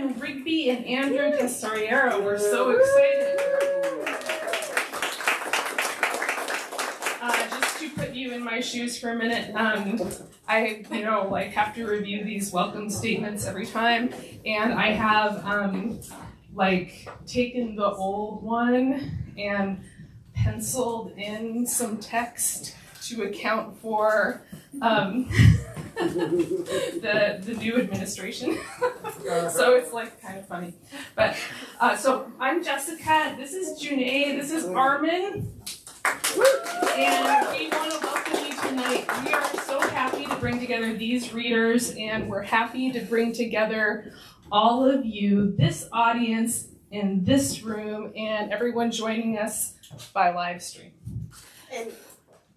welcome Rigby and Andrew Tesoriero. We're so excited. Just to put you in my shoes for a minute, I have to review these welcome statements every time, and I have taken the old one and penciled in some text to account for the new administration. So it's kind of funny. But so I'm Jessica, this is Junae, this is Armin. And we want to welcome you tonight. We are so happy to bring together these readers, and we're happy to bring together all of you, this audience in this room, and everyone joining us by live stream. And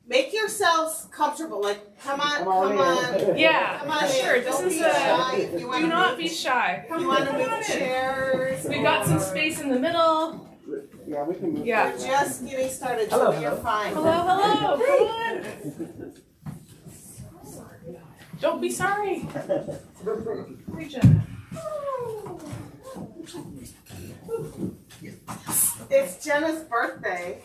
make yourselves comfortable. Come on. Yeah, come on sure. This is do not be shy. Come you want to move chairs. We've got some space in the middle. Yeah, we can move. Yeah. We're just getting started, hello, so you're fine. Hello. Come on. Don't be sorry. Hi, Jenna. It's Jenna's birthday. And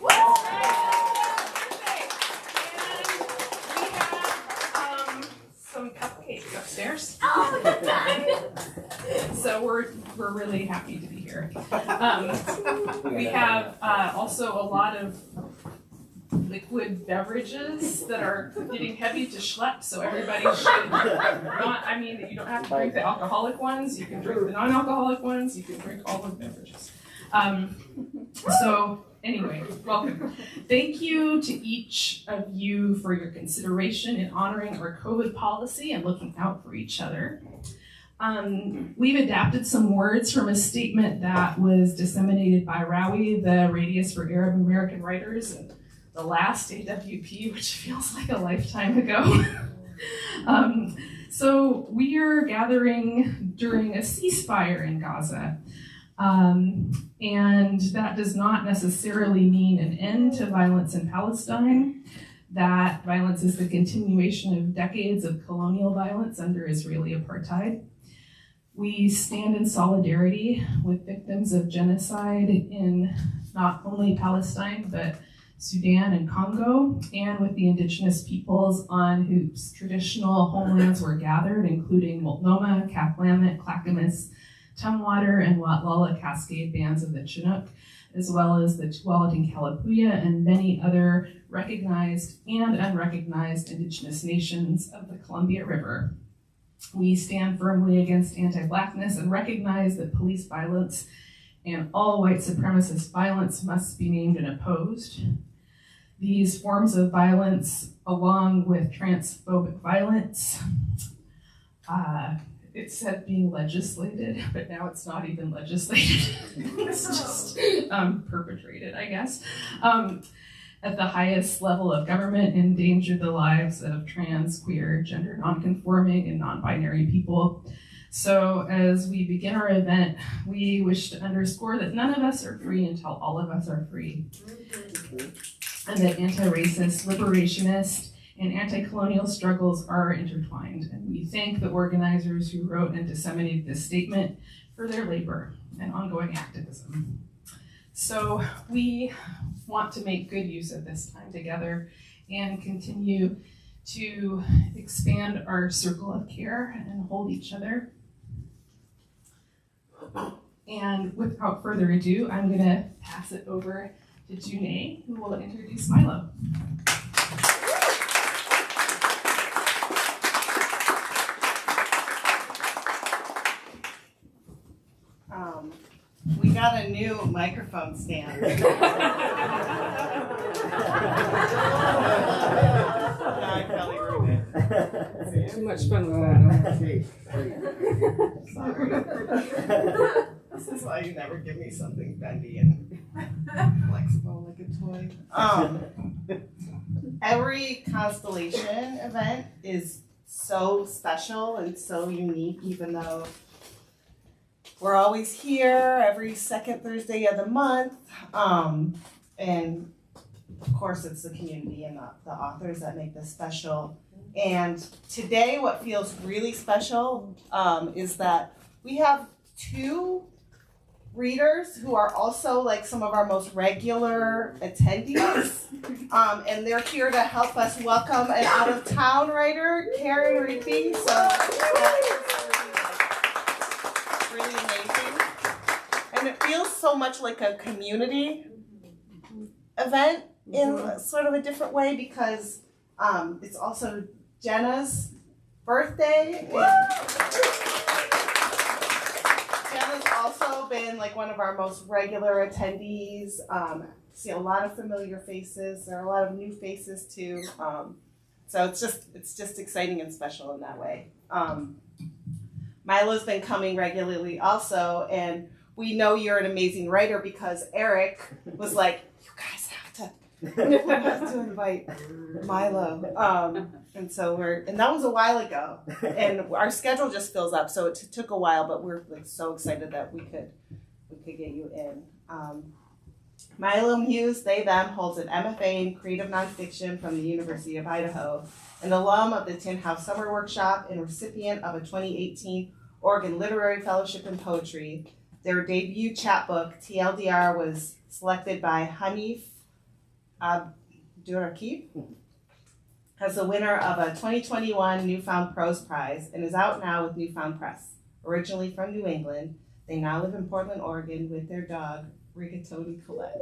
we have some cupcakes upstairs. Oh, So we're really happy to be here. We have also a lot of liquid beverages that are getting heavy to schlep, so everybody should not, you don't have to drink the alcoholic ones, you can drink the non-alcoholic ones, you can drink all the beverages. So anyway, welcome. Thank you to each of you for your consideration in honoring our COVID policy and looking out for each other. We've adapted some words from a statement that was disseminated by RAWI, the Radius for Arab American Writers, and the last AWP, which feels like a lifetime ago. So we are gathering during a ceasefire in Gaza. And that does not necessarily mean an end to violence in Palestine. That violence is the continuation of decades of colonial violence under Israeli apartheid. We stand in solidarity with victims of genocide in not only Palestine, but Sudan and Congo, and with the indigenous peoples on whose traditional homelands were gathered, including Multnomah, Kaplamit, Clackamas, Tumwater, and Watlala Cascade bands of the Chinook, as well as the Tualet and Kalapuya, and many other recognized and unrecognized indigenous nations of the Columbia River. We stand firmly against anti-Blackness and recognize that police violence and all white supremacist violence must be named and opposed. These forms of violence, along with transphobic violence, it said being legislated, but now it's not even legislated. It's just perpetrated, I guess. At the highest level of government, endanger the lives of trans, queer, gender nonconforming, and non-binary people. So as we begin our event, we wish to underscore that none of us are free until all of us are free. And that anti-racist, liberationist, and anti-colonial struggles are intertwined. And we thank the organizers who wrote and disseminated this statement for their labor and ongoing activism. So we want to make good use of this time together and continue to expand our circle of care and hold each other. And without further ado, I'm gonna pass it over to Junae, who will introduce Milo. We got a new microphone stand. I probably ruined it. Too much fun with that. Sorry. This is why you never give me something bendy and flexible like a toy. Every Constellation event is so special and so unique, even though we're always here every second Thursday of the month. And of course, it's the community and the authors that make this special. And today, what feels really special is that we have 2 readers who are also like some of our most regular attendees. And they're here to help us welcome an out-of-town writer, Karen Rigby. So that's really amazing. And it feels so much like a community event in sort of a different way because it's also Jenna's birthday. Jenna's also been like one of our most regular attendees. See a lot of familiar faces. There are a lot of new faces too. So it's just exciting and special in that way. Milo's been coming regularly also, and we know you're an amazing writer because Eric was like, you guys have to invite Milo. And that was a while ago, and our schedule just fills up, so it took a while, but we're like so excited that we could get you in. Milo Muise, they, them, holds an MFA in creative nonfiction from the University of Idaho, an alum of the Tin House Summer Workshop, and recipient of a 2018 Oregon Literary Fellowship in Poetry. Their debut chapbook, TLDR, was selected by Hanif Abdurraqib as the winner of a 2021 Newfound Prose Prize and is out now with Newfound Press. Originally from New England, they now live in Portland, Oregon with their dog, Rigatoni Colette.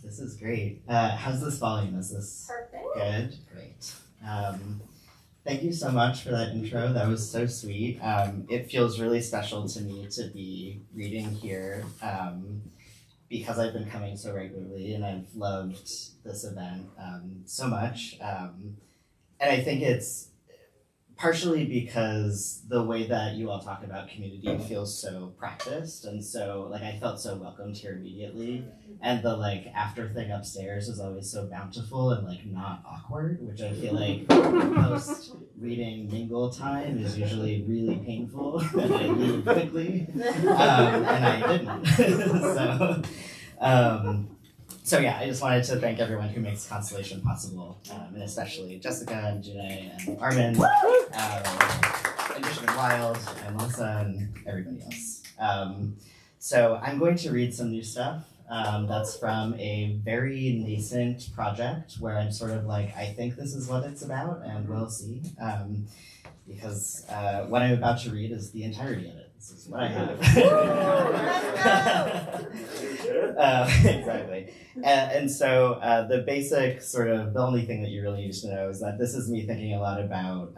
This is great. How's this volume? Is this perfect? Good? Great. Thank you so much for that intro. That was so sweet. It feels really special to me to be reading here because I've been coming so regularly and I've loved this event so much. And I think it's partially because the way that you all talk about community feels so practiced, and so like I felt so welcomed here immediately, and the like after thing upstairs is always so bountiful and like not awkward, which I feel like post reading mingle time is usually really painful and I leave quickly, and I didn't. So yeah, I just wanted to thank everyone who makes Constellation possible, and especially Jessica and Janae and Armin, and Michigan Wild and Melissa and everybody else. So I'm going to read some new stuff that's from a very nascent project where I'm sort of like, I think this is what it's about, and we'll see. Because what I'm about to read is the entirety of it. This is what I have. Exactly. And so the basic sort of, the only thing that you really need to know is that this is me thinking a lot about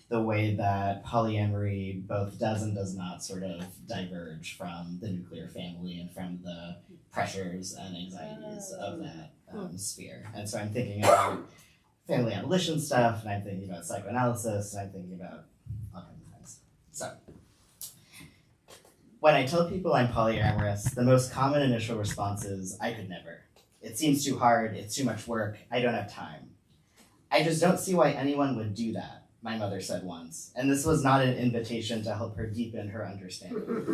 the way that polyamory both does and does not sort of diverge from the nuclear family and from the pressures and anxieties of that sphere. And so I'm thinking about family abolition stuff, and I'm thinking about psychoanalysis, and I'm thinking about all kinds of things. So, when I tell people I'm polyamorous, the most common initial response is, I could never. It seems too hard, it's too much work, I don't have time. I just don't see why anyone would do that, my mother said once, and this was not an invitation to help her deepen her understanding.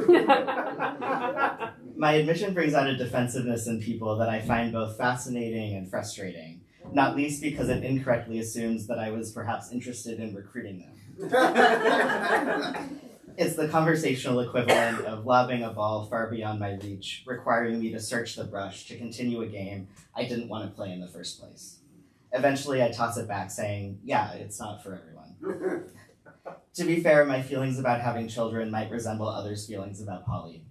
My admission brings out a defensiveness in people that I find both fascinating and frustrating, not least because it incorrectly assumes that I was perhaps interested in recruiting them. It's the conversational equivalent of lobbing a ball far beyond my reach, requiring me to search the brush to continue a game I didn't want to play in the first place. Eventually, I toss it back, saying, yeah, it's not for everyone. To be fair, my feelings about having children might resemble others' feelings about poly.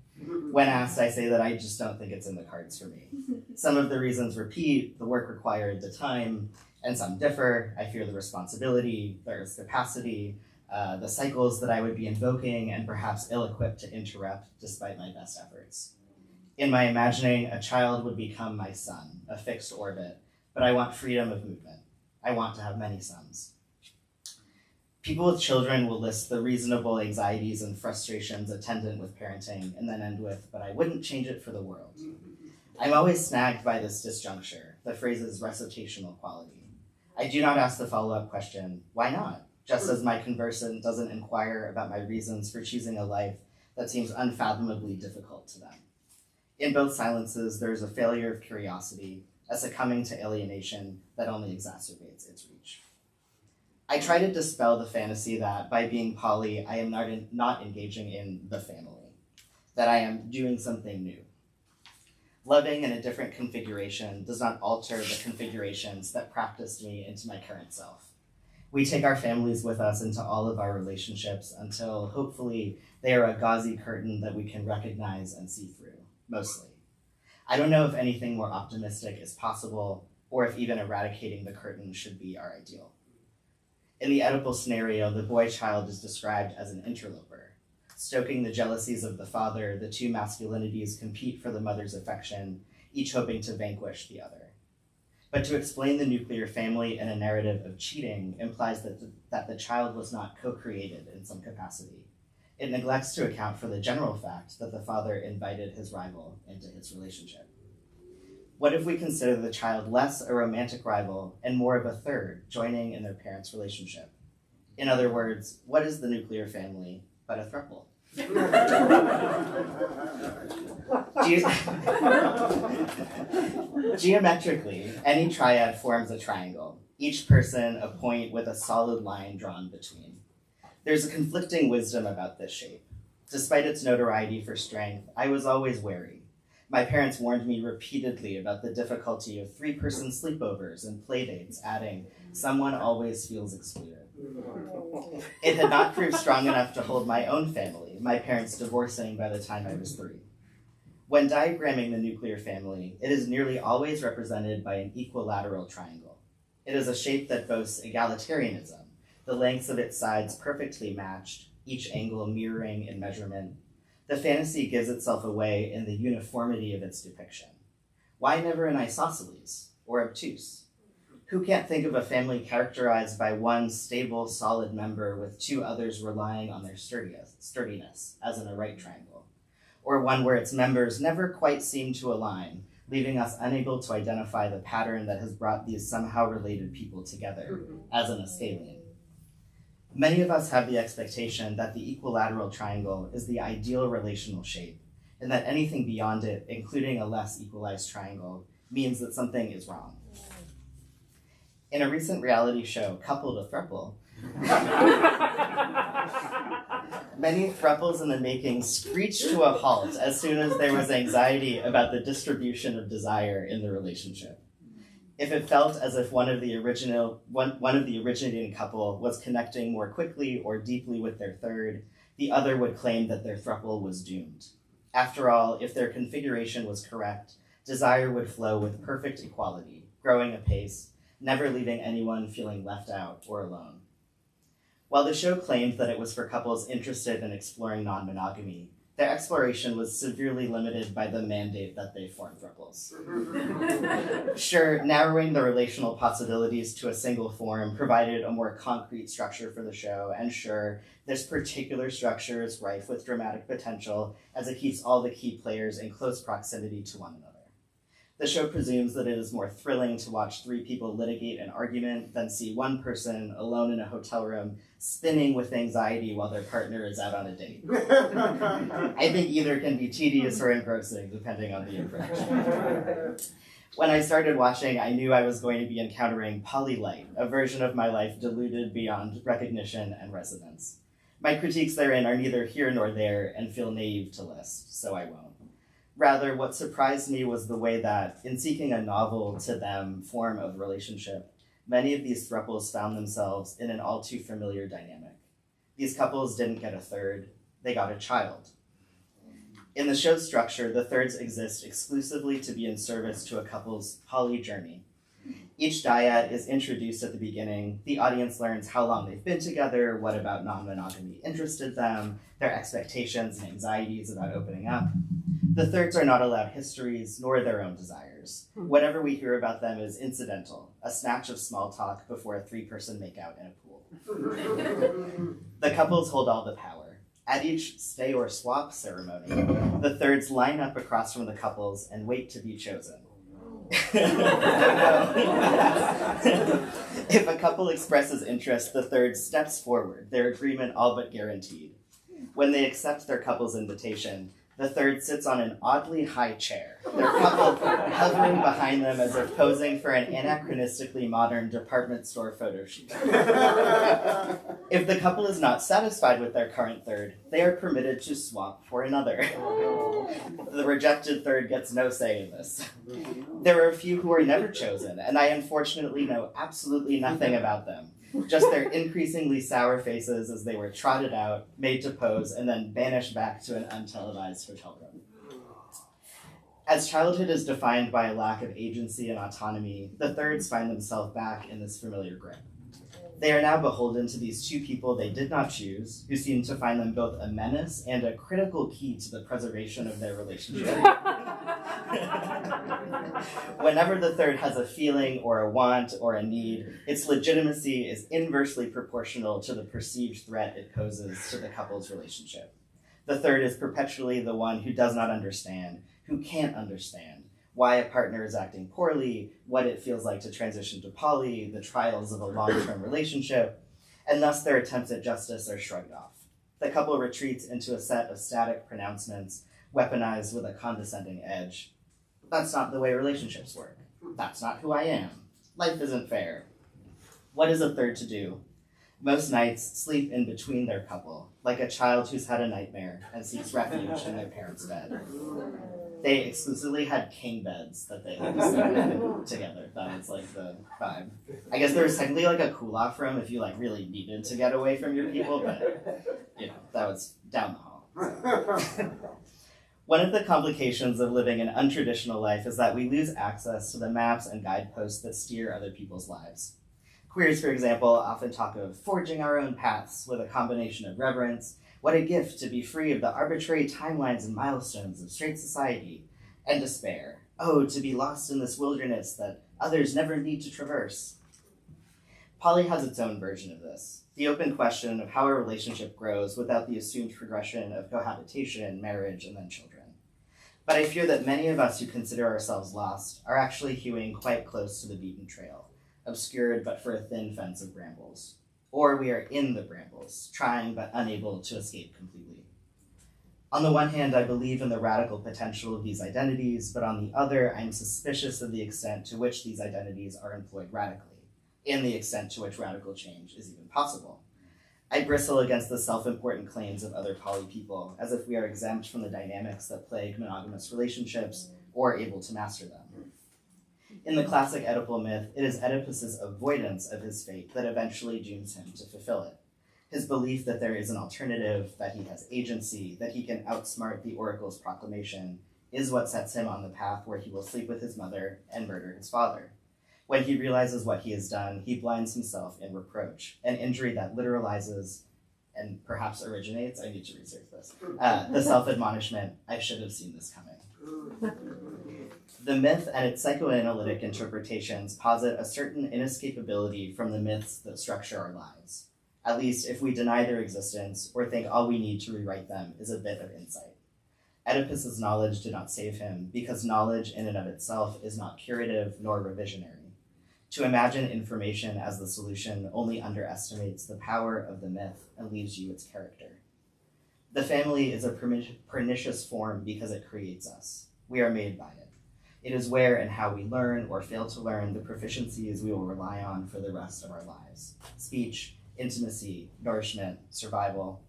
When asked, I say that I just don't think it's in the cards for me. Some of the reasons repeat, the work required, the time, and some differ. I fear the responsibility, there's capacity, the cycles that I would be invoking and perhaps ill-equipped to interrupt despite my best efforts. In my imagining, a child would become my sun, a fixed orbit, but I want freedom of movement. I want to have many sons. People with children will list the reasonable anxieties and frustrations attendant with parenting and then end with, but I wouldn't change it for the world. I'm always snagged by this disjuncture, the phrase's recitational quality. I do not ask the follow-up question, why not? Just as my conversant doesn't inquire about my reasons for choosing a life that seems unfathomably difficult to them. In both silences, there is a failure of curiosity, a succumbing to alienation that only exacerbates its reach. I try to dispel the fantasy that by being poly, I am not engaging in the family, that I am doing something new. Loving in a different configuration does not alter the configurations that practiced me into my current self. We take our families with us into all of our relationships until, hopefully, they are a gauzy curtain that we can recognize and see through, mostly. I don't know if anything more optimistic is possible, or if even eradicating the curtain should be our ideal. In the Oedipal scenario, the boy child is described as an interloper. Stoking the jealousies of the father, the two masculinities compete for the mother's affection, each hoping to vanquish the other. But to explain the nuclear family in a narrative of cheating implies that the child was not co-created in some capacity. It neglects to account for the general fact that the father invited his rival into his relationship. What if we consider the child less a romantic rival and more of a third joining in their parents' relationship? In other words, what is the nuclear family but a throuple? Geometrically, any triad forms a triangle, each person a point with a solid line drawn between. There's a conflicting wisdom about this shape. Despite its notoriety for strength, I was always wary. My parents warned me repeatedly about the difficulty of three-person sleepovers and playdates, adding, "Someone always feels excluded." It had not proved strong enough to hold my own family, my parents divorcing by the time I was 3. When diagramming the nuclear family, it is nearly always represented by an equilateral triangle. It is a shape that boasts egalitarianism, the lengths of its sides perfectly matched, each angle mirroring in measurement. The fantasy gives itself away in the uniformity of its depiction. Why never an isosceles or obtuse? Who can't think of a family characterized by one stable, solid member with two others relying on their sturdiness, as in a right triangle? Or one where its members never quite seem to align, leaving us unable to identify the pattern that has brought these somehow related people together, as in a scalene. Many of us have the expectation that the equilateral triangle is the ideal relational shape, and that anything beyond it, including a less equalized triangle, means that something is wrong. In a recent reality show, Coupled a Throuple, many throuples in the making screeched to a halt as soon as there was anxiety about the distribution of desire in the relationship. If it felt as if one of the originating couple was connecting more quickly or deeply with their third, the other would claim that their throuple was doomed. After all, if their configuration was correct, desire would flow with perfect equality, growing apace, never leaving anyone feeling left out or alone. While the show claimed that it was for couples interested in exploring non-monogamy, their exploration was severely limited by the mandate that they form throuples. Sure, narrowing the relational possibilities to a single form provided a more concrete structure for the show, and sure, this particular structure is rife with dramatic potential as it keeps all the key players in close proximity to one another. The show presumes that it is more thrilling to watch 3 people litigate an argument than see one person alone in a hotel room spinning with anxiety while their partner is out on a date. I think either can be tedious or engrossing, depending on the approach. When I started watching, I knew I was going to be encountering Polylight, a version of my life diluted beyond recognition and resonance. My critiques therein are neither here nor there and feel naive to list, so I won't. Rather, what surprised me was the way that, in seeking a novel to them form of relationship, many of these throuples found themselves in an all too familiar dynamic. These couples didn't get a third, they got a child. In the show's structure, the thirds exist exclusively to be in service to a couple's poly journey. Each dyad is introduced at the beginning. The audience learns how long they've been together, what about non-monogamy interested them, their expectations and anxieties about opening up. The thirds are not allowed histories, nor their own desires. Whatever we hear about them is incidental, a snatch of small talk before a 3-person makeout in a pool. The couples hold all the power. At each stay or swap ceremony, the thirds line up across from the couples and wait to be chosen. If a couple expresses interest, the third steps forward, their agreement all but guaranteed. When they accept their couple's invitation, The third sits on an oddly high chair, their couple hovering behind them as if posing for an anachronistically modern department store photo shoot. If the couple is not satisfied with their current third, they are permitted to swap for another. The rejected third gets no say in this. There are a few who are never chosen, and I unfortunately know absolutely nothing about them. Just their increasingly sour faces as they were trotted out, made to pose, and then banished back to an untelevised hotel room. As childhood is defined by a lack of agency and autonomy, the thirds find themselves back in this familiar grip. They are now beholden to these two people they did not choose, who seem to find them both a menace and a critical key to the preservation of their relationship. Whenever the third has a feeling or a want or a need, its legitimacy is inversely proportional to the perceived threat it poses to the couple's relationship. The third is perpetually the one who does not understand, who can't understand, why a partner is acting poorly, what it feels like to transition to poly, the trials of a long-term relationship, and thus their attempts at justice are shrugged off. The couple retreats into a set of static pronouncements, weaponized with a condescending edge. That's not the way relationships work. That's not who I am. Life isn't fair. What is a third to do? Most nights sleep in between their couple, like a child who's had a nightmare and seeks refuge in their parents' bed. They exclusively had king beds that they had to sleep in together. That was like the vibe. I guess there was technically like a cool-off room if you like really needed to get away from your people, but you know, that was down the hall. One of the complications of living an untraditional life is that we lose access to the maps and guideposts that steer other people's lives. Queers, for example, often talk of forging our own paths with a combination of reverence, what a gift to be free of the arbitrary timelines and milestones of straight society, and despair. Oh, to be lost in this wilderness that others never need to traverse. Poly has its own version of this, the open question of how a relationship grows without the assumed progression of cohabitation, marriage, and then children. But I fear that many of us who consider ourselves lost are actually hewing quite close to the beaten trail, obscured but for a thin fence of brambles. Or we are in the brambles, trying but unable to escape completely. On the one hand, I believe in the radical potential of these identities, but on the other, I'm suspicious of the extent to which these identities are employed radically, and the extent to which radical change is even possible. I bristle against the self-important claims of other poly people, as if we are exempt from the dynamics that plague monogamous relationships, or able to master them. In the classic Oedipal myth, it is Oedipus's avoidance of his fate that eventually dooms him to fulfill it. His belief that there is an alternative, that he has agency, that he can outsmart the oracle's proclamation, is what sets him on the path where he will sleep with his mother and murder his father. When he realizes what he has done, he blinds himself in reproach, an injury that literalizes and perhaps originates, I need to research this, the self-admonishment, I should have seen this coming. The myth and its psychoanalytic interpretations posit a certain inescapability from the myths that structure our lives, at least if we deny their existence or think all we need to rewrite them is a bit of insight. Oedipus's knowledge did not save him, because knowledge in and of itself is not curative nor revisionary. To imagine information as the solution only underestimates the power of the myth and leaves you its character. The family is a pernicious form because it creates us. We are made by it. It is where and how we learn or fail to learn the proficiencies we will rely on for the rest of our lives. Speech, intimacy, nourishment, survival.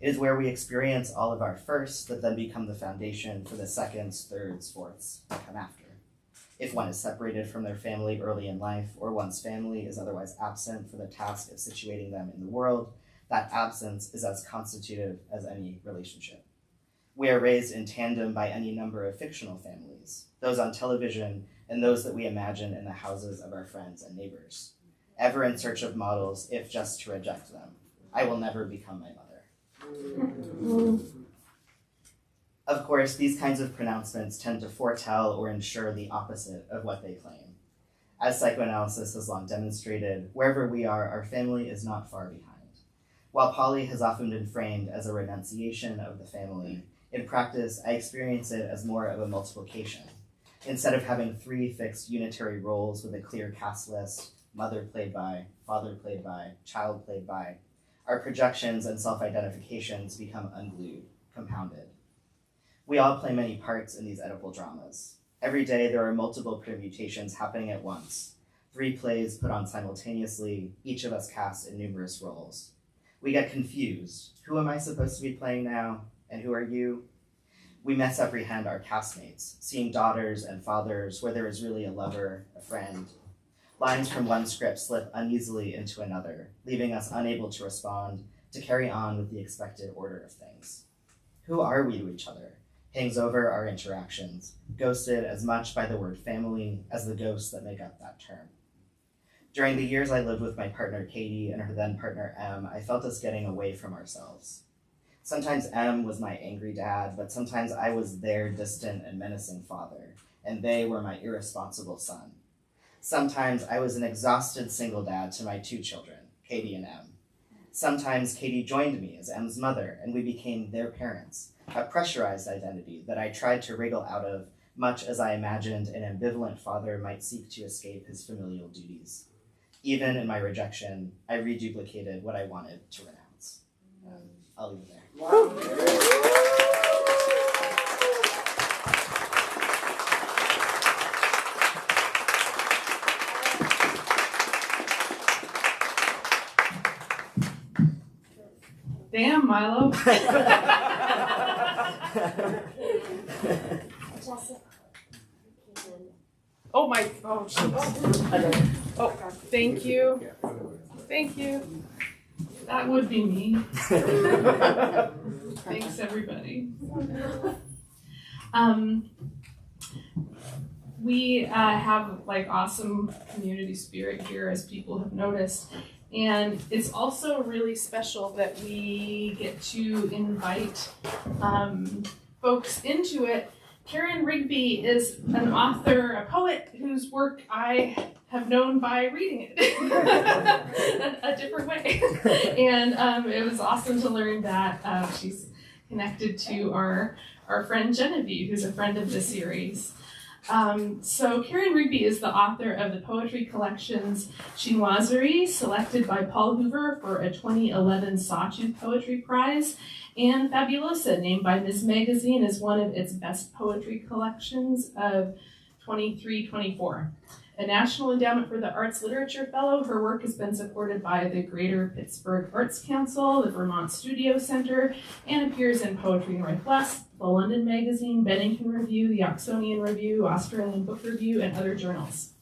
It is where we experience all of our firsts that then become the foundation for the seconds, thirds, fourths that come after. If one is separated from their family early in life, or one's family is otherwise absent for the task of situating them in the world, that absence is as constitutive as any relationship. We are raised in tandem by any number of fictional families, those on television and those that we imagine in the houses of our friends and neighbors, ever in search of models, if just to reject them. I will never become my mother. Of course, these kinds of pronouncements tend to foretell or ensure the opposite of what they claim. As psychoanalysis has long demonstrated, wherever we are, our family is not far behind. While poly has often been framed as a renunciation of the family, in practice, I experience it as more of a multiplication. Instead of having three fixed unitary roles with a clear cast list, mother played by, father played by, child played by, our projections and self-identifications become unglued, compounded. We all play many parts in these Oedipal dramas. Every day there are multiple permutations happening at once. 3 plays put on simultaneously, each of us cast in numerous roles. We get confused. Who am I supposed to be playing now? And who are you? We misapprehend our castmates, seeing daughters and fathers where there is really a lover, a friend. Lines from one script slip uneasily into another, leaving us unable to respond, to carry on with the expected order of things. Who are we to each other? Hangs over our interactions, ghosted as much by the word family as the ghosts that make up that term. During the years I lived with my partner Katie and her then partner M, I felt us getting away from ourselves. Sometimes M was my angry dad, but sometimes I was their distant and menacing father, and they were my irresponsible son. Sometimes I was an exhausted single dad to my 2 children, Katie and M. Sometimes Katie joined me as M's mother, and we became their parents, a pressurized identity that I tried to wriggle out of, much as I imagined an ambivalent father might seek to escape his familial duties. Even in my rejection, I reduplicated what I wanted to renounce. I'll leave it there. Wow. Damn, Milo. Oh my, oh shit. Oh, God. Thank you. Thank you. That would be me. Thanks, everybody. We have like awesome community spirit here, as people have noticed. And it's also really special that we get to invite folks into it. Karen Rigby is an author, a poet whose work I have known by reading it a different way. And it was awesome to learn that she's connected to our friend Genevieve, who's a friend of the series. So Karen Rigby is the author of the poetry collections Chinoiserie, selected by Paul Hoover for a 2011 Sawtooth Poetry Prize, and Fabulosa, named by Ms. Magazine as one of its best poetry collections of 23-24. A National Endowment for the Arts Literature Fellow, her work has been supported by the Greater Pittsburgh Arts Council, the Vermont Studio Center, and appears in Poetry Northwest, the London Magazine, Bennington Review, the Oxonian Review, Australian Book Review, and other journals.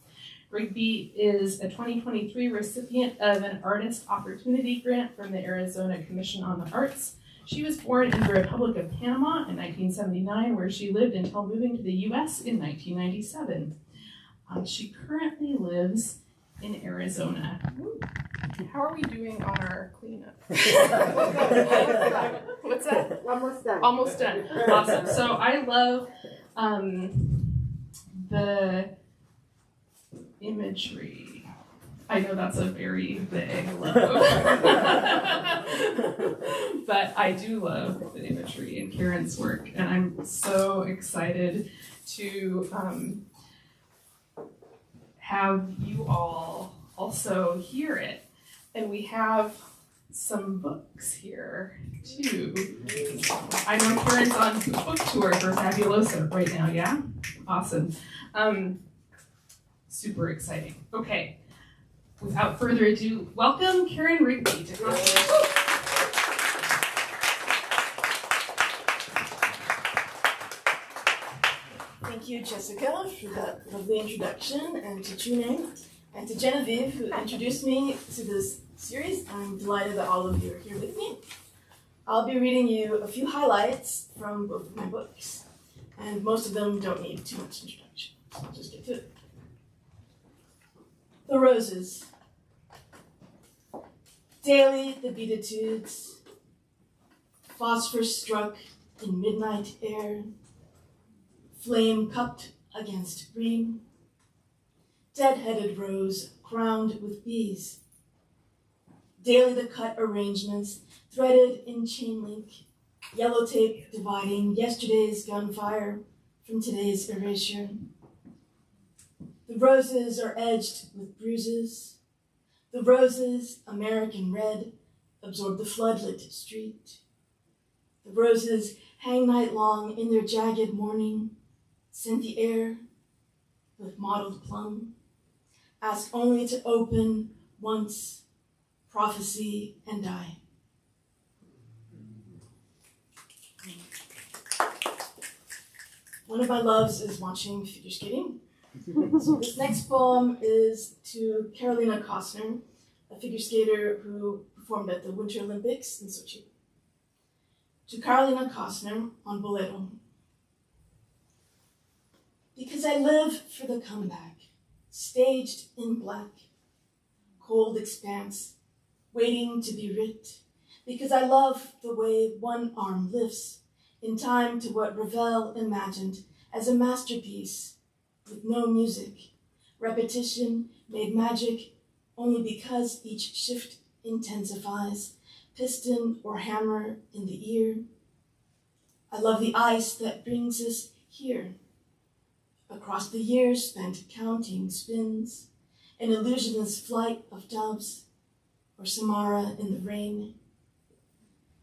Rigby is a 2023 recipient of an Artist Opportunity Grant from the Arizona Commission on the Arts. She was born in the Republic of Panama in 1979, where she lived until moving to the U.S. in 1997. She currently lives in Arizona. How are we doing on our cleanup? What's that? Almost done. Almost done. Awesome. So I love the imagery. I know that's a very big love. But I do love the imagery in Karen's work, and I'm so excited to have you all also hear it. And we have some books here too. I know Karen's on book tour for Fabulosa right now, yeah? Awesome. Super exciting. Okay, without further ado, welcome Karen Rigby to Constellation. Thank you, Jessica, for that lovely introduction, and to June, and to Genevieve, who introduced me to this series. I'm delighted that all of you are here with me. I'll be reading you a few highlights from both of my books, and most of them don't need too much introduction, so I'll just get to it. The Roses. Daily the beatitudes, phosphorus struck in midnight air, flame cupped against green, dead-headed rose crowned with bees. Daily the cut arrangements, threaded in chain link, yellow tape dividing yesterday's gunfire from today's erasure. The roses are edged with bruises. The roses, American red, absorb the floodlit street. The roses hang night long in their jagged mourning, scent the air with mottled plum, ask only to open once, prophecy, and die. One of my loves is watching figure skating. So this next poem is to Carolina Costner, a figure skater who performed at the Winter Olympics in Sochi. To Carolina Costner on Bolero. Because I live for the comeback, staged in black, cold expanse, waiting to be writ. Because I love the way one arm lifts in time to what Ravel imagined as a masterpiece with no music, repetition made magic only because each shift intensifies, piston or hammer in the ear. I love the ice that brings us here, across the years spent counting spins, an illusionist flight of doves, or Samara in the rain.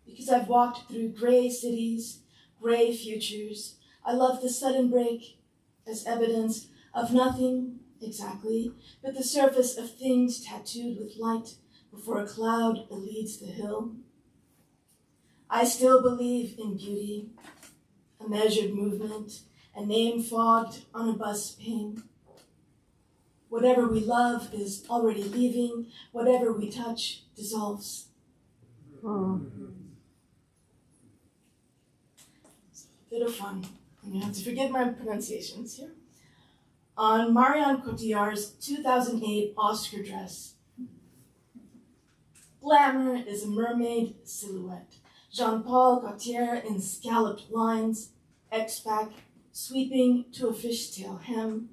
Because I've walked through gray cities, gray futures, I love the sudden break as evidence of nothing exactly, but the surface of things tattooed with light before a cloud elides the hill. I still believe in beauty, a measured movement, a name fogged on a bus pane. Whatever we love is already leaving, whatever we touch dissolves. Bit of fun. And you have to forgive my pronunciations here. On Marion Cotillard's 2008 Oscar dress. Glamour is a mermaid silhouette. Jean-Paul Gaultier in scalloped lines, X-back, sweeping to a fishtail hem.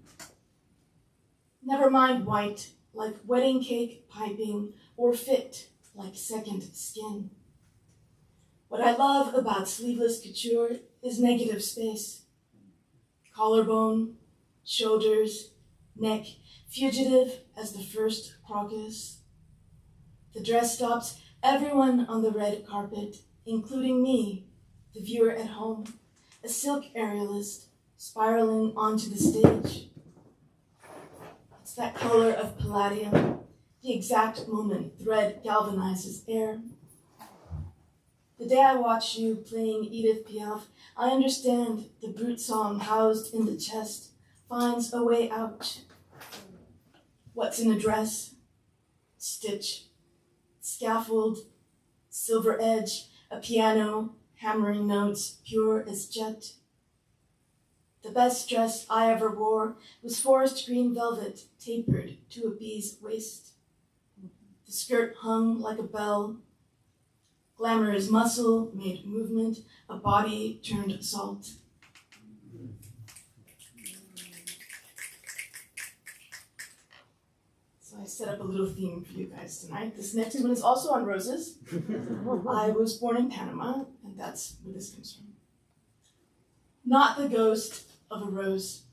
Never mind white, like wedding cake piping, or fit, like second skin. What I love about sleeveless couture is negative space. Collarbone, shoulders, neck, fugitive as the first crocus. The dress stops everyone on the red carpet, including me, the viewer at home, a silk aerialist spiraling onto the stage. It's that color of palladium, the exact moment thread galvanizes air. The day I watch you playing Edith Piaf, I understand the brute song housed in the chest finds a way out. What's in a dress? Stitch, scaffold, silver edge, a piano, hammering notes pure as jet. The best dress I ever wore was forest green velvet tapered to a bee's waist. The skirt hung like a bell. Glamour is muscle made movement, a body turned salt. So I set up a little theme for you guys tonight. This next one is also on roses. I was born in Panama, and that's where this comes from. Not the ghost of a rose.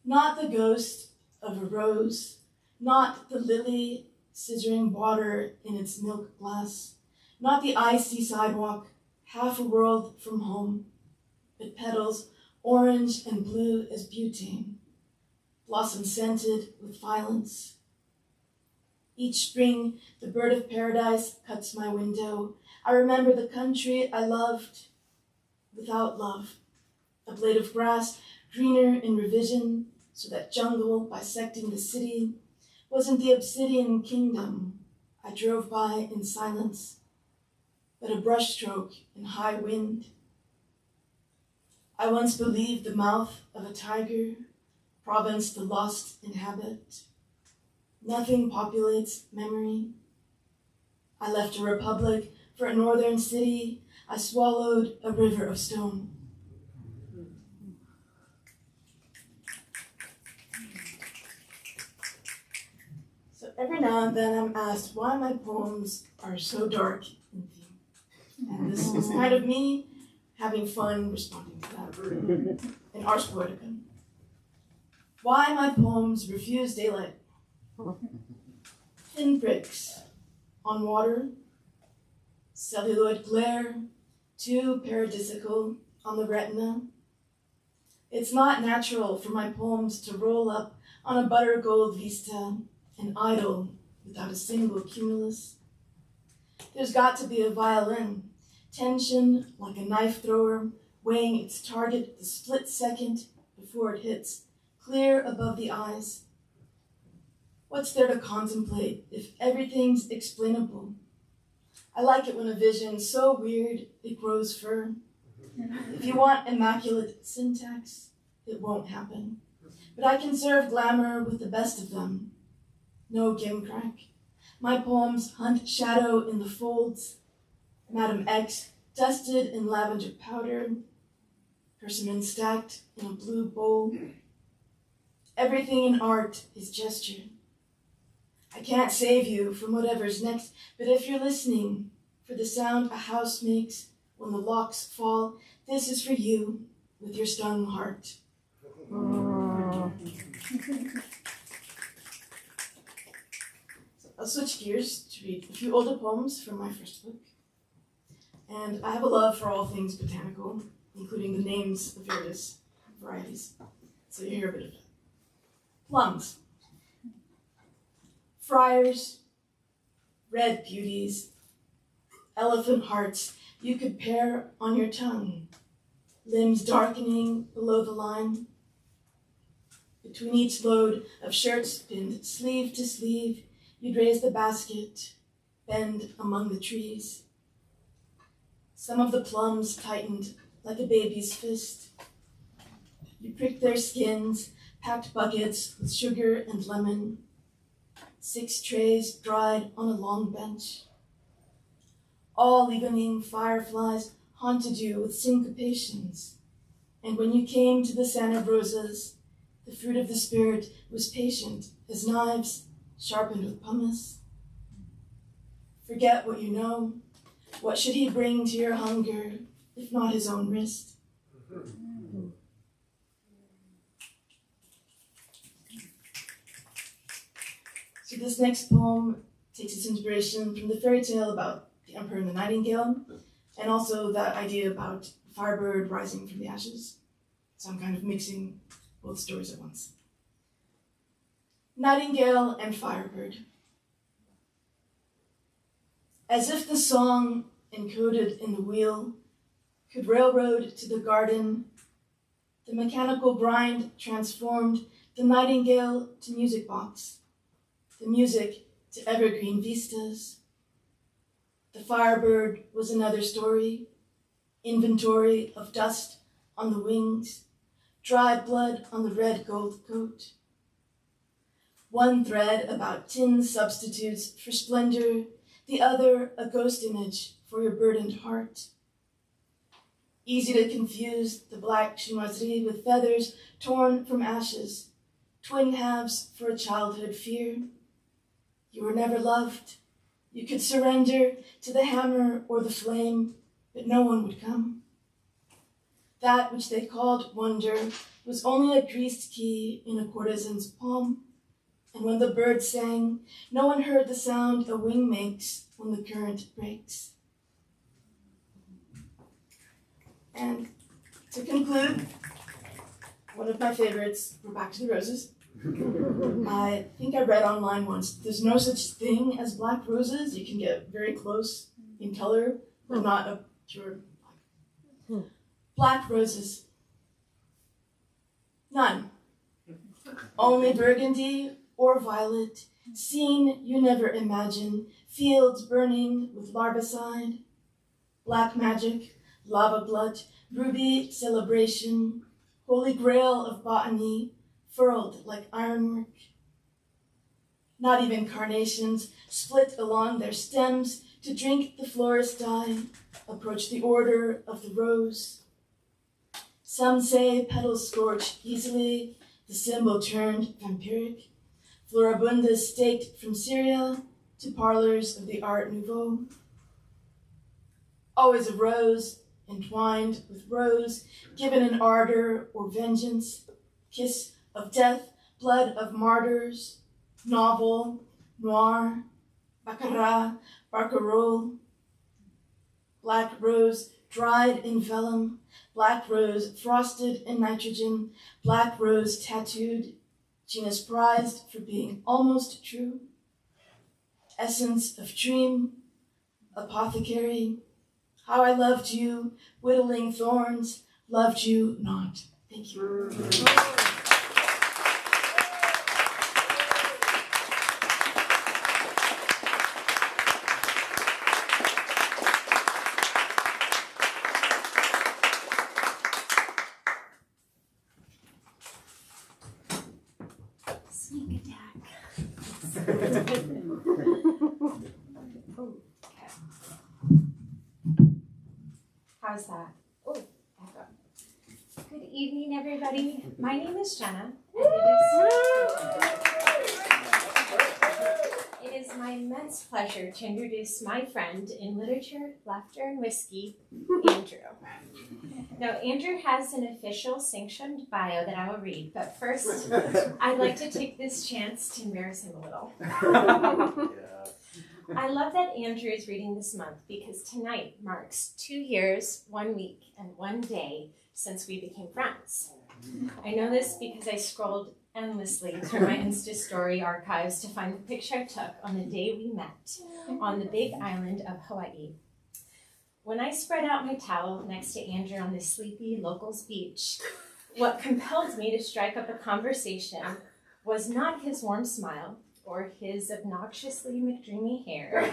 Not the ghost of a rose, not the lily scissoring water in its milk glass, not the icy sidewalk, half a world from home, but petals orange and blue as butane, blossom scented with violence. Each spring, the bird of paradise cuts my window. I remember the country I loved without love, a blade of grass greener in revision, so that jungle bisecting the city wasn't the obsidian kingdom I drove by in silence, but a brushstroke in high wind. I once believed the mouth of a tiger, province the lost inhabit. Nothing populates memory. I left a republic for a northern city. I swallowed a river of stone. So every now and then I'm asked why my poems are so dark in theme. And this is kind of me having fun responding to that in Ars Poetica. Why my poems refuse daylight. Pinpricks on water, celluloid glare, too paradisical on the retina. It's not natural for my poems to roll up on a butter gold vista and idle without a single cumulus. There's got to be a violin, tension like a knife thrower, weighing its target the split second before it hits, clear above the eyes. What's there to contemplate if everything's explainable? I like it when a vision's so weird it grows fur. If you want immaculate syntax, it won't happen. But I can serve glamour with the best of them. No gimcrack. My poems hunt shadow in the folds. Madam X, dusted in lavender powder. Persimmon stacked in a blue bowl. Everything in art is gesture. I can't save you from whatever's next, but if you're listening for the sound a house makes when the locks fall, this is for you with your stung heart. I'll switch gears to read a few older poems from my first book. And I have a love for all things botanical, including the names of various varieties. So you hear a bit of it. Plums. Friars, red beauties, elephant hearts you could pair on your tongue, limbs darkening below the line. Between each load of shirts pinned sleeve to sleeve, you'd raise the basket, bend among the trees. Some of the plums tightened like a baby's fist. You pricked their skins, packed buckets with sugar and lemon. 6 trays dried on a long bench. All evening fireflies haunted you with syncopations. And when you came to the Santa Rosas, the fruit of the spirit was patient as knives sharpened with pumice. Forget what you know. What should he bring to your hunger, if not his own wrist? So this next poem takes its inspiration from the fairy tale about the emperor and the nightingale, and also that idea about the firebird rising from the ashes. So I'm kind of mixing both stories at once. Nightingale and firebird. As if the song encoded in the wheel could railroad to the garden, the mechanical grind transformed the nightingale to music box, the music to evergreen vistas. The firebird was another story, inventory of dust on the wings, dried blood on the red gold coat. One thread about tin substitutes for splendor, the other a ghost image for your burdened heart. Easy to confuse the black chinoiserie with feathers torn from ashes, twin halves for a childhood fear. You were never loved. You could surrender to the hammer or the flame, but no one would come. That which they called wonder was only a greased key in a courtesan's palm. And when the bird sang, no one heard the sound a wing makes when the current breaks. And to conclude, one of my favorites, we're back to the roses. I think I read online once, there's no such thing as black roses. You can get very close in color, but not a pure black. Black roses. None. Only burgundy or violet, scene you never imagine, fields burning with larvicide, black magic, lava blood, ruby celebration, holy grail of botany, furled like ironwork. Not even carnations split along their stems to drink the florist dye, approach the order of the rose. Some say petals scorch easily, the symbol turned vampiric, floribundas staked from Syria to parlors of the Art Nouveau. Always a rose, entwined with rose, given an ardor or vengeance, kiss of death, blood of martyrs, novel, noir, baccarat, barcarolle. black rose dried in vellum, black rose frosted in nitrogen, black rose tattooed, genus prized for being almost true, essence of dream, apothecary, how I loved you, whittling thorns, loved you not. Thank you. Sneak attack. How's that? Oh, echo. Good evening, everybody. My name is Jenna, and it is my immense pleasure to introduce my friend in literature, laughter, and whiskey, Andrew. Now, Andrew has an official sanctioned bio that I will read, but first, I'd like to take this chance to embarrass him a little. I love that Andrew is reading this month because tonight marks 2 years, 1 week, and 1 day since we became friends. I know this because I scrolled endlessly through my Insta story archives to find the picture I took on the day we met on the big island of Hawaii. When I spread out my towel next to Andrew on the sleepy locals beach, what compelled me to strike up a conversation was not his warm smile or his obnoxiously McDreamy hair,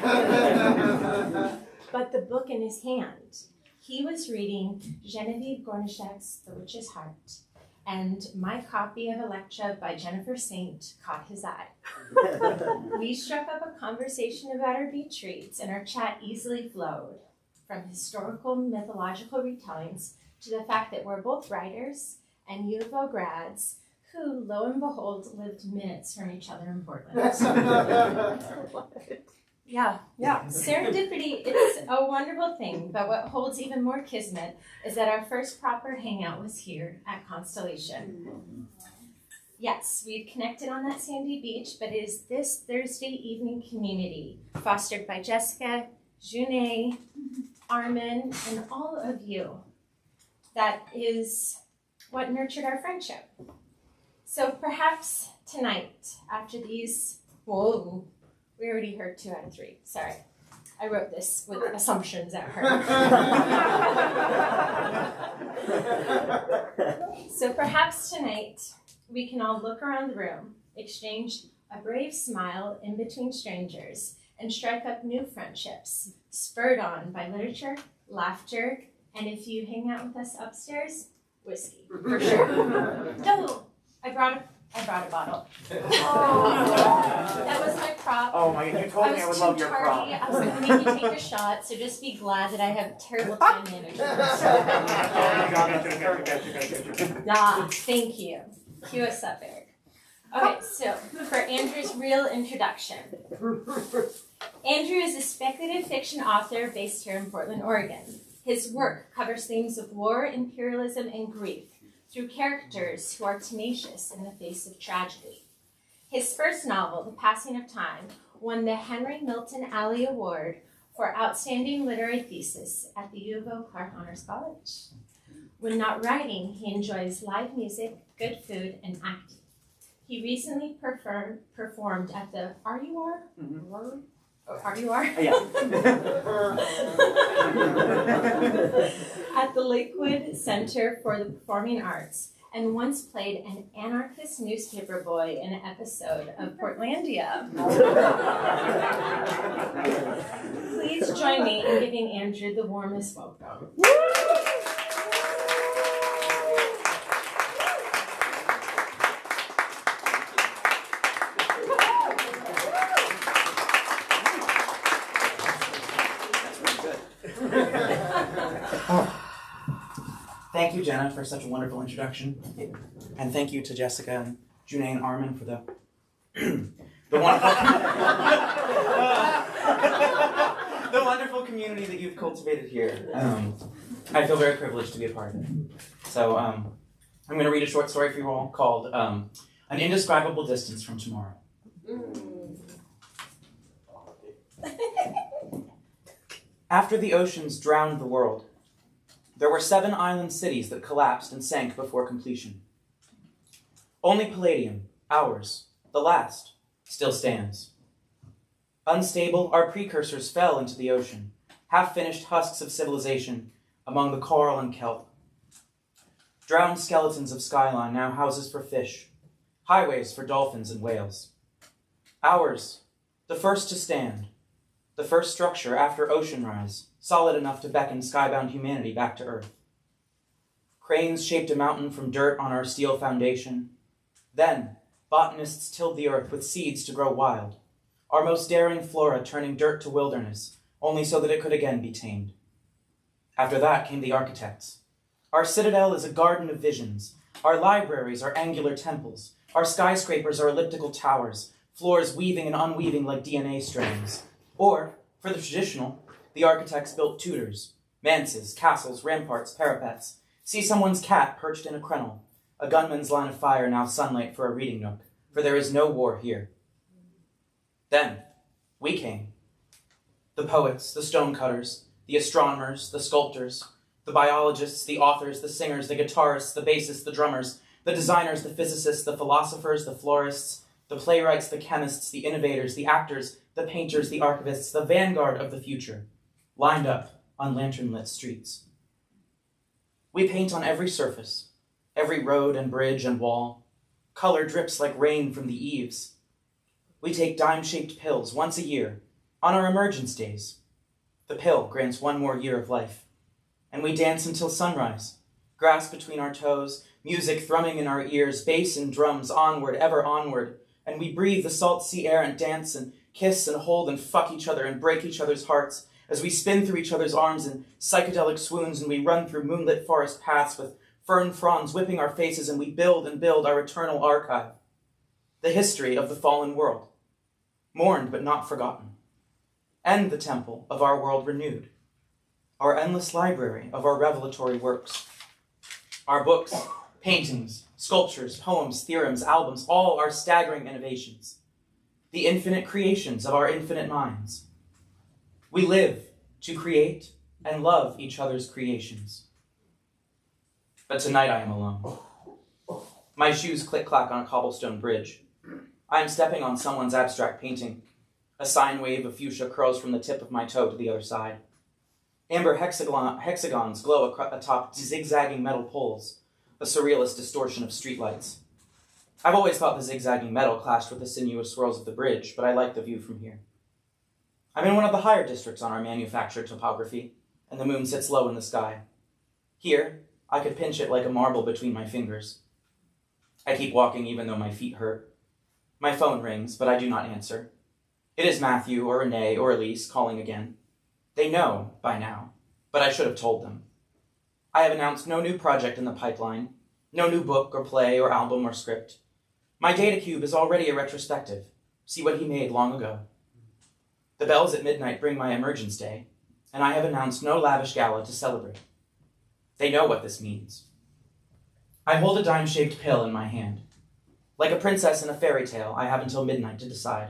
but the book in his hand. He was reading Genevieve Gornichek's The Witch's Heart, and my copy of Electra by Jennifer Saint caught his eye. We struck up a conversation about our beach reads, and our chat easily flowed from historical mythological retellings to the fact that we're both writers and U of O grads who, lo and behold, lived minutes from each other in Portland. Yeah. Serendipity is a wonderful thing, but what holds even more kismet is that our first proper hangout was here at Constellation. Yes, we've connected on that sandy beach, but it is this Thursday evening community fostered by Jessica, Juné, Armin, and all of you that is what nurtured our friendship. So perhaps tonight, after these, whoa, we already heard 2 out of 3. Sorry. I wrote this with assumptions at her. So perhaps tonight, we can all look around the room, exchange a brave smile in between strangers, and strike up new friendships, spurred on by literature, laughter, and if you hang out with us upstairs, whiskey, for sure. No, I brought a bottle. Oh, that was my prop. Oh my God, you told me I would love your prop. I was going to make you take a shot, so just be glad that I have terrible time management. Thank you. Cue us up, Eric. Okay, so for Andrew's real introduction. Andrew is a speculative fiction author based here in Portland, Oregon. His work covers themes of war, imperialism, and grief through characters who are tenacious in the face of tragedy. His first novel, The Passing of Time, won the Henry Milton Alley Award for Outstanding Literary Thesis at the U of O Clark Honors College. When not writing, he enjoys live music, good food, and acting. He recently performed at the RUR? Mm-hmm. RUR? Yeah. At the Lakewood Center for the Performing Arts, and once played an anarchist newspaper boy in an episode of Portlandia. Please join me in giving Andrew the warmest welcome. Thank you, Jenna, for such a wonderful introduction. And thank you to Jessica and Juné and Armin for the wonderful community that you've cultivated here. I feel very privileged to be a part of it. So I'm going to read a short story for you all called An Indescribable Distance from Tomorrow. After the oceans drowned the world, there were 7 island cities that collapsed and sank before completion. Only Palladium, ours, the last, still stands. Unstable, our precursors fell into the ocean, half-finished husks of civilization among the coral and kelp. Drowned skeletons of skyline, now houses for fish, highways for dolphins and whales. Ours, the first to stand, the first structure after ocean rise, solid enough to beckon skybound humanity back to Earth. Cranes shaped a mountain from dirt on our steel foundation. Then, botanists tilled the earth with seeds to grow wild, our most daring flora turning dirt to wilderness, only so that it could again be tamed. After that came the architects. Our citadel is a garden of visions. Our libraries are angular temples. Our skyscrapers are elliptical towers, floors weaving and unweaving like DNA strands. Or, for the traditional, the architects built Tudors, manses, castles, ramparts, parapets. See someone's cat perched in a crenel, a gunman's line of fire now sunlight for a reading nook, for there is no war here. Then, we came. The poets, the stonecutters, the astronomers, the sculptors, the biologists, the authors, the singers, the guitarists, the bassists, the drummers, the designers, the physicists, the philosophers, the florists, the playwrights, the chemists, the innovators, the actors, the painters, the archivists, the vanguard of the future, lined up on lantern-lit streets. We paint on every surface, every road and bridge and wall. Color drips like rain from the eaves. We take dime-shaped pills once a year, on our emergence days. The pill grants 1 more year of life. And we dance until sunrise, grass between our toes, music thrumming in our ears, bass and drums onward, ever onward. And we breathe the salt sea air and dance and kiss and hold and fuck each other and break each other's hearts as we spin through each other's arms in psychedelic swoons, and we run through moonlit forest paths with fern fronds whipping our faces, and we build and build our eternal archive. The history of the fallen world, mourned but not forgotten. And the temple of our world renewed. Our endless library of our revelatory works. Our books, paintings, sculptures, poems, theorems, albums, all our staggering innovations. The infinite creations of our infinite minds. We live to create and love each other's creations. But tonight I am alone. My shoes click-clack on a cobblestone bridge. I am stepping on someone's abstract painting. A sine wave of fuchsia curls from the tip of my toe to the other side. Amber hexagons glow atop zigzagging metal poles, a surrealist distortion of streetlights. I've always thought the zigzagging metal clashed with the sinuous swirls of the bridge, but I like the view from here. I'm in one of the higher districts on our manufactured topography, and the moon sits low in the sky. Here, I could pinch it like a marble between my fingers. I keep walking even though my feet hurt. My phone rings, but I do not answer. It is Matthew or Renee or Elise calling again. They know by now, but I should have told them. I have announced no new project in the pipeline, no new book or play or album or script. My data cube is already a retrospective. See what he made long ago. The bells at midnight bring my emergence day, and I have announced no lavish gala to celebrate. They know what this means. I hold a dime-shaped pill in my hand. Like a princess in a fairy tale, I have until midnight to decide.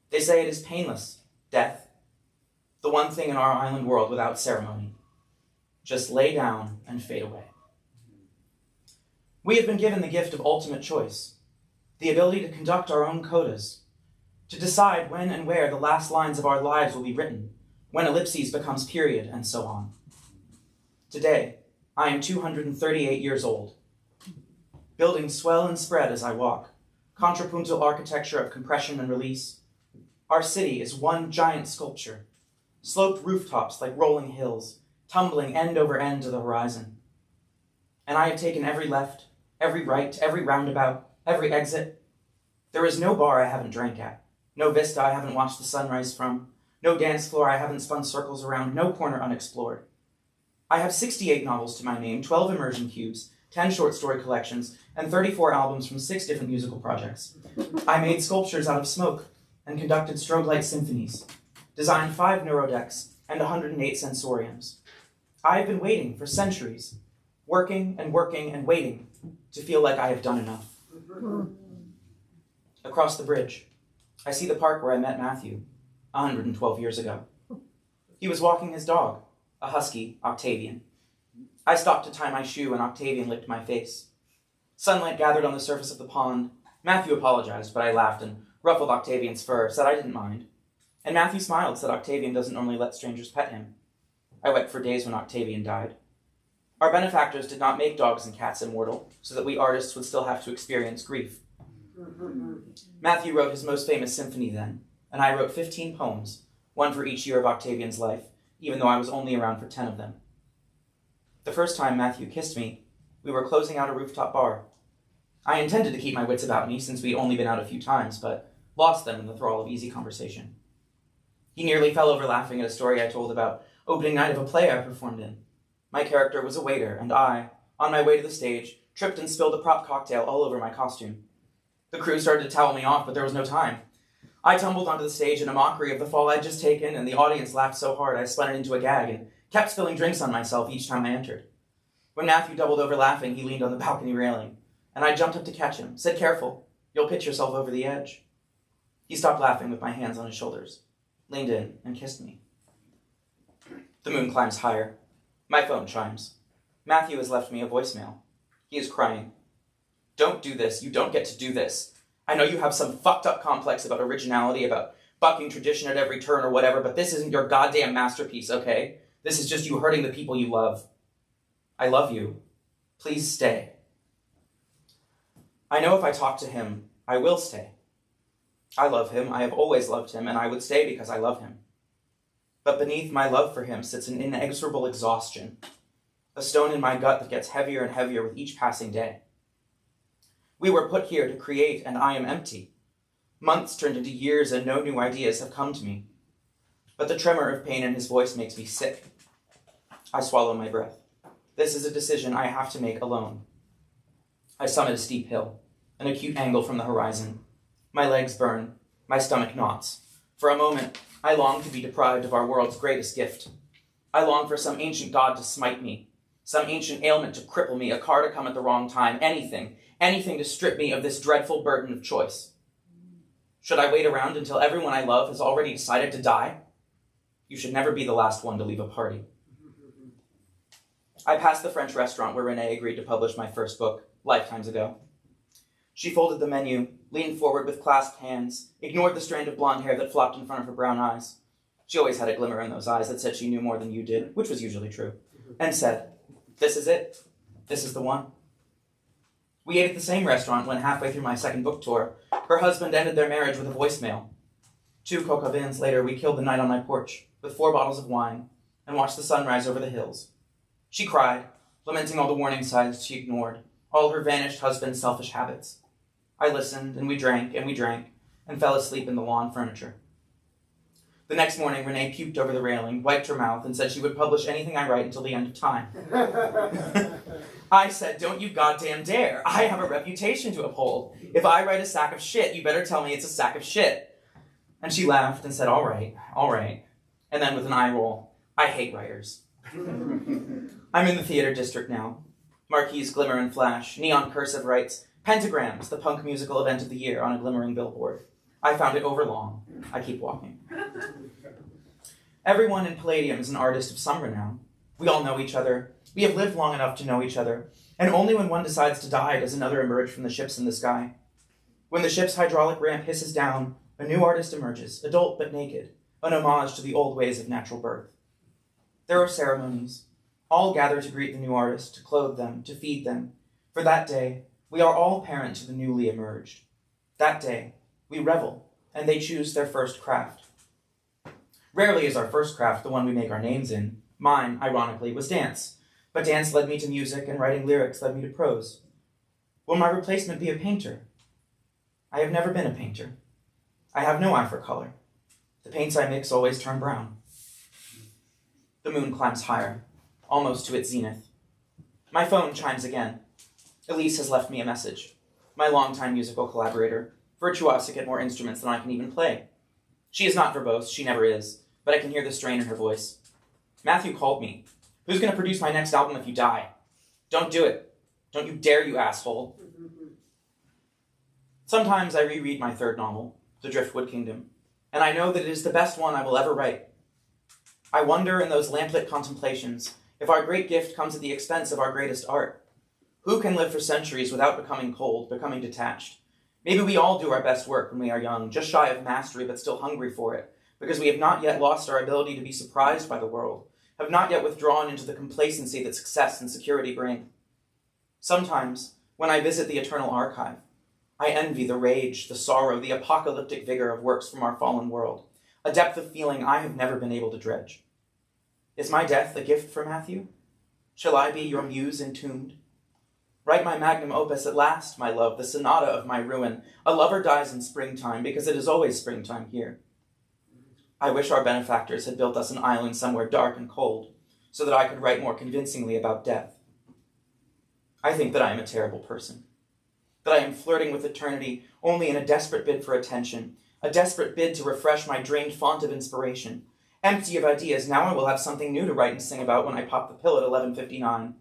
They say it is painless, death, the one thing in our island world without ceremony. Just lay down and fade away. We have been given the gift of ultimate choice, the ability to conduct our own codas, to decide when and where the last lines of our lives will be written, when ellipses becomes period, and so on. Today, I am 238 years old. Buildings swell and spread as I walk, contrapuntal architecture of compression and release. Our city is one giant sculpture, sloped rooftops like rolling hills, tumbling end over end to the horizon. And I have taken every left, every right, every roundabout, every exit. There is no bar I haven't drank at, no vista I haven't watched the sunrise from, no dance floor I haven't spun circles around, no corner unexplored. I have 68 novels to my name, 12 immersion cubes, 10 short story collections, and 34 albums from 6 different musical projects. I made sculptures out of smoke and conducted strobe light symphonies, designed 5 neurodecks and 108 sensoriums. I have been waiting for centuries, working and working and waiting to feel like I have done enough. Across the bridge, I see the park where I met Matthew 112 years ago. He was walking his dog, a husky, Octavian. I stopped to tie my shoe, and Octavian licked my face. Sunlight gathered on the surface of the pond. Matthew apologized, but I laughed and ruffled Octavian's fur, said I didn't mind. And Matthew smiled, said Octavian doesn't normally let strangers pet him. I wept for days when Octavian died. Our benefactors did not make dogs and cats immortal, so that we artists would still have to experience grief. Matthew wrote his most famous symphony then, and I wrote 15 poems, one for each year of Octavian's life, even though I was only around for 10 of them. The first time Matthew kissed me, we were closing out a rooftop bar. I intended to keep my wits about me since we'd only been out a few times, but lost them in the thrall of easy conversation. He nearly fell over laughing at a story I told about opening night of a play I performed in. My character was a waiter, and I, on my way to the stage, tripped and spilled a prop cocktail all over my costume. The crew started to towel me off, but there was no time. I tumbled onto the stage in a mockery of the fall I'd just taken, and the audience laughed so hard I spun it into a gag and kept spilling drinks on myself each time I entered. When Matthew doubled over laughing, he leaned on the balcony railing, and I jumped up to catch him, said, "Careful, you'll pitch yourself over the edge." He stopped laughing with my hands on his shoulders, leaned in, and kissed me. The moon climbs higher. My phone chimes. Matthew has left me a voicemail. He is crying. "Don't do this. You don't get to do this. I know you have some fucked up complex about originality, about bucking tradition at every turn or whatever, but this isn't your goddamn masterpiece, okay? This is just you hurting the people you love. I love you. Please stay." I know if I talk to him, I will stay. I love him. I have always loved him, and I would stay because I love him. But beneath my love for him sits an inexorable exhaustion, a stone in my gut that gets heavier and heavier with each passing day. We were put here to create, and I am empty. Months turned into years, and no new ideas have come to me. But the tremor of pain in his voice makes me sick. I swallow my breath. This is a decision I have to make alone. I summit a steep hill, an acute angle from the horizon. My legs burn, my stomach knots. For a moment, I long to be deprived of our world's greatest gift. I long for some ancient god to smite me, some ancient ailment to cripple me, a car to come at the wrong time, anything to strip me of this dreadful burden of choice. Should I wait around until everyone I love has already decided to die? You should never be the last one to leave a party. I passed the French restaurant where Renee agreed to publish my first book, lifetimes ago. She folded the menu, leaned forward with clasped hands, ignored the strand of blonde hair that flopped in front of her brown eyes. She always had a glimmer in those eyes that said she knew more than you did, which was usually true, and said, "This is it. This is the one." We ate at the same restaurant when, halfway through my second book tour, her husband ended their marriage with a voicemail. 2 coca vins later, we killed the night on my porch, with 4 bottles of wine, and watched the sun rise over the hills. She cried, lamenting all the warning signs she ignored, all her vanished husband's selfish habits. I listened, and we drank, and fell asleep in the lawn furniture. The next morning, Renee puked over the railing, wiped her mouth, and said she would publish anything I write until the end of time. I said, "Don't you goddamn dare. I have a reputation to uphold. If I write a sack of shit, you better tell me it's a sack of shit." And she laughed and said, all right. And then with an eye roll, "I hate writers." I'm in the theater district now. Marquees glimmer and flash, neon cursive writes, "Pentagrams, the punk musical event of the year," on a glimmering billboard. I found it overlong. I keep walking. Everyone in Palladium is an artist of some renown. We all know each other. We have lived long enough to know each other. And only when one decides to die does another emerge from the ships in the sky. When the ship's hydraulic ramp hisses down, a new artist emerges, adult but naked, an homage to the old ways of natural birth. There are ceremonies. All gather to greet the new artist, to clothe them, to feed them. For that day, we are all parent to the newly emerged. That day, we revel, and they choose their first craft. Rarely is our first craft the one we make our names in. Mine, ironically, was dance. But dance led me to music, and writing lyrics led me to prose. Will my replacement be a painter? I have never been a painter. I have no eye for color. The paints I mix always turn brown. The moon climbs higher, almost to its zenith. My phone chimes again. Elise has left me a message. My longtime musical collaborator, virtuosic at more instruments than I can even play. She is not verbose, she never is, but I can hear the strain in her voice. "Matthew called me. Who's going to produce my next album if you die? Don't do it. Don't you dare, you asshole." Sometimes I reread my third novel, The Driftwood Kingdom, and I know that it is the best one I will ever write. I wonder in those lamplit contemplations if our great gift comes at the expense of our greatest art. Who can live for centuries without becoming cold, becoming detached? Maybe we all do our best work when we are young, just shy of mastery but still hungry for it, because we have not yet lost our ability to be surprised by the world, have not yet withdrawn into the complacency that success and security bring. Sometimes, when I visit the Eternal Archive, I envy the rage, the sorrow, the apocalyptic vigor of works from our fallen world, a depth of feeling I have never been able to dredge. Is my death a gift for Matthew? Shall I be your muse entombed? Write my magnum opus at last, my love, the sonata of my ruin. A lover dies in springtime, because it is always springtime here. I wish our benefactors had built us an island somewhere dark and cold, so that I could write more convincingly about death. I think that I am a terrible person, that I am flirting with eternity only in a desperate bid for attention, a desperate bid to refresh my drained font of inspiration. Empty of ideas, now I will have something new to write and sing about when I pop the pill at 11:59.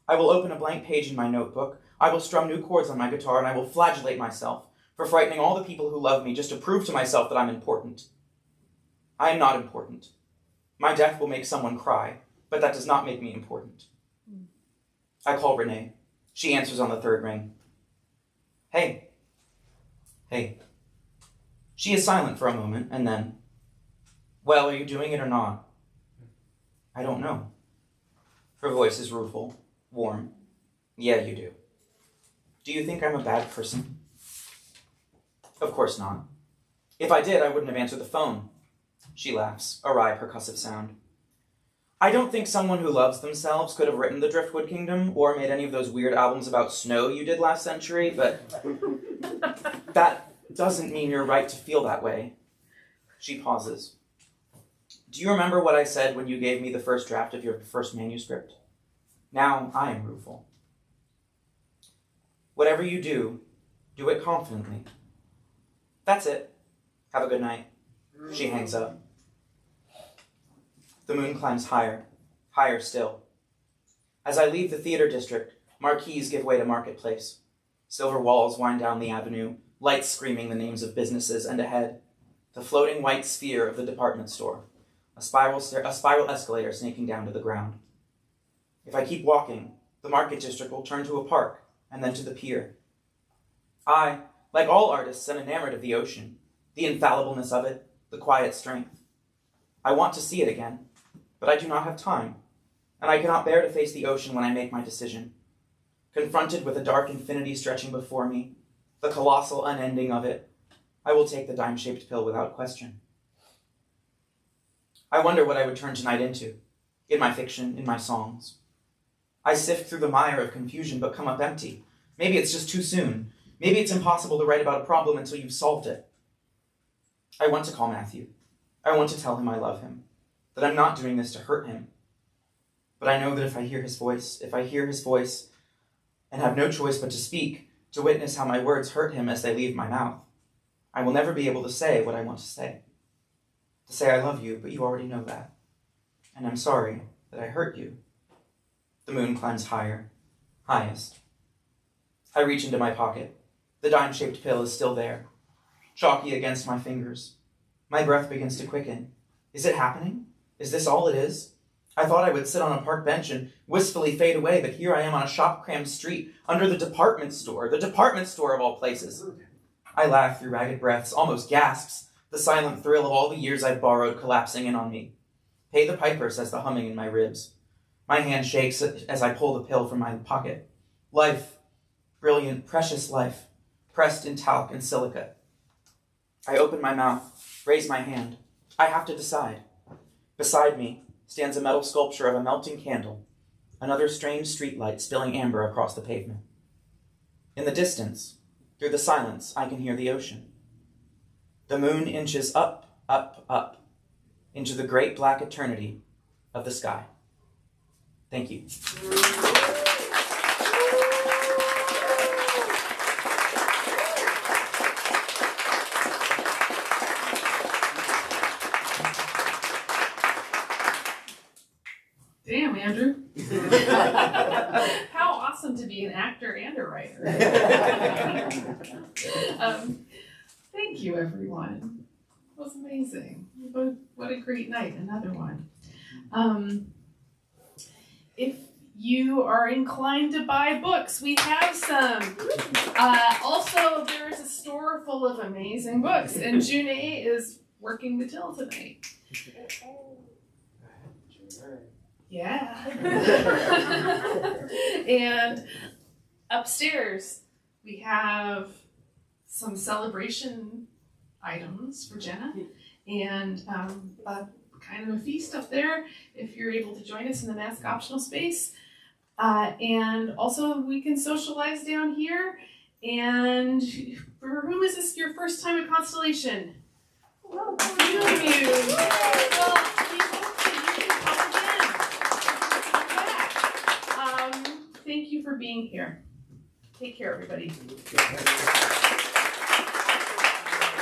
I will open a blank page in my notebook, I will strum new chords on my guitar, and I will flagellate myself for frightening all the people who love me just to prove to myself that I'm important. I am not important. My death will make someone cry, but that does not make me important. I call Renee. She answers on the third ring. Hey. Hey. She is silent for a moment, and then, well, are you doing it or not? I don't know. Her voice is rueful, warm. Yeah, you do. Do you think I'm a bad person? Of course not. If I did, I wouldn't have answered the phone. She laughs, a wry percussive sound. I don't think someone who loves themselves could have written The Driftwood Kingdom or made any of those weird albums about snow you did last century, but that doesn't mean you're right to feel that way. She pauses. Do you remember what I said when you gave me the first draft of your first manuscript? Now I am rueful. Whatever you do it confidently. That's it. Have a good night. She hangs up. The moon climbs higher, higher still. As I leave the theater district, marquees give way to marketplace. Silver walls wind down the avenue, lights screaming the names of businesses, and ahead, the floating white sphere of the department store, a spiral escalator snaking down to the ground. If I keep walking, the market district will turn to a park, and then to the pier. I, like all artists, am enamored of the ocean, the infallibleness of it, the quiet strength. I want to see it again, but I do not have time, and I cannot bear to face the ocean when I make my decision. Confronted with a dark infinity stretching before me, the colossal unending of it, I will take the dime-shaped pill without question. I wonder what I would turn tonight into, in my fiction, in my songs. I sift through the mire of confusion but come up empty. Maybe it's just too soon. Maybe it's impossible to write about a problem until you've solved it. I want to call Matthew. I want to tell him I love him, that I'm not doing this to hurt him. But I know that if I hear his voice, and have no choice but to speak, to witness how my words hurt him as they leave my mouth, I will never be able to say what I want to say. To say I love you, but you already know that. And I'm sorry that I hurt you. The moon climbs higher, highest. I reach into my pocket. The dime-shaped pill is still there, chalky against my fingers. My breath begins to quicken. Is it happening? Is this all it is? I thought I would sit on a park bench and wistfully fade away, but here I am on a shop-crammed street, under the department store of all places. I laugh through ragged breaths, almost gasps, the silent thrill of all the years I've borrowed collapsing in on me. Pay the piper, says the humming in my ribs. My hand shakes as I pull the pill from my pocket. Life, brilliant, precious life, pressed in talc and silica. I open my mouth, raise my hand. I have to decide. Beside me stands a metal sculpture of a melting candle, another strange streetlight spilling amber across the pavement. In the distance, through the silence, I can hear the ocean. The moon inches up, up, up, into the great black eternity of the sky. Thank you. Damn, Andrew. How awesome to be an actor and a writer. Thank you, everyone. It was amazing. What a great night. Another one. If you are inclined to buy books, we have some. Also, there is a store full of amazing books, and June is working the till tonight. Yeah. And upstairs, we have some celebration items for Jenna, and a kind of a feast up there if you're able to join us in the mask optional space. And also we can socialize down here. And for whom is this your first time at Constellation? Well, a few of you. Well, we hope that you can come again. Thank you for being here. Take care, everybody.